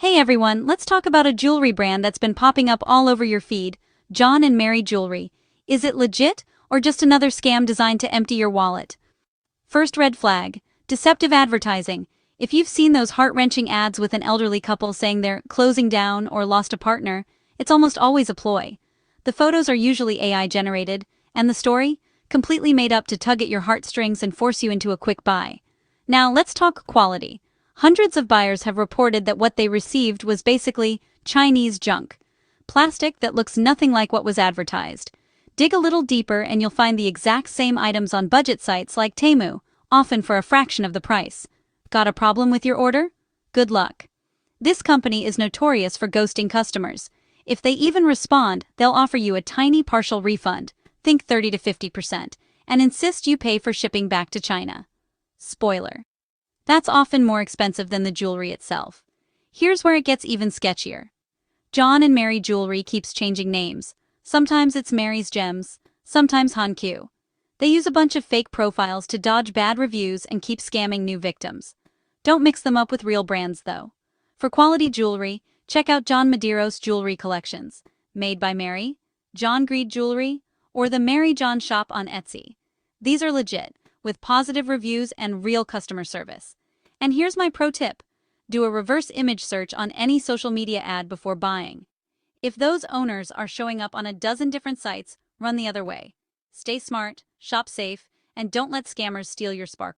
Hey everyone, let's talk about a jewelry brand that's been popping up all over your feed, John and Mary Jewelry. Is it legit, or just another scam designed to empty your wallet? First red flag, deceptive advertising. If you've seen those heart-wrenching ads with an elderly couple saying they're closing down or lost a partner, it's almost always a ploy. The photos are usually AI generated, and the story? Completely made up to tug at your heartstrings and force you into a quick buy. Now let's talk quality. Hundreds of buyers have reported that what they received was basically Chinese junk. Plastic that looks nothing like what was advertised. Dig a little deeper and you'll find the exact same items on budget sites like Temu, often for a fraction of the price. Got a problem with your order? Good luck. This company is notorious for ghosting customers. If they even respond, they'll offer you a tiny partial refund, think 30 to 50%, and insist you pay for shipping back to China. Spoiler. That's often more expensive than the jewelry itself. Here's where it gets even sketchier. John and Mary Jewelry keeps changing names. Sometimes it's Mary's Gems, sometimes Hankyu. They use a bunch of fake profiles to dodge bad reviews and keep scamming new victims. Don't mix them up with real brands though. For quality jewelry, check out John Medeiros Jewelry Collections, made by Mary, John Greed Jewelry, or the Mary John Shop on Etsy. These are legit, with positive reviews and real customer service. And here's my pro tip. Do a reverse image search on any social media ad before buying. If those owners are showing up on a dozen different sites, run the other way. Stay smart, shop safe, and don't let scammers steal your sparkle.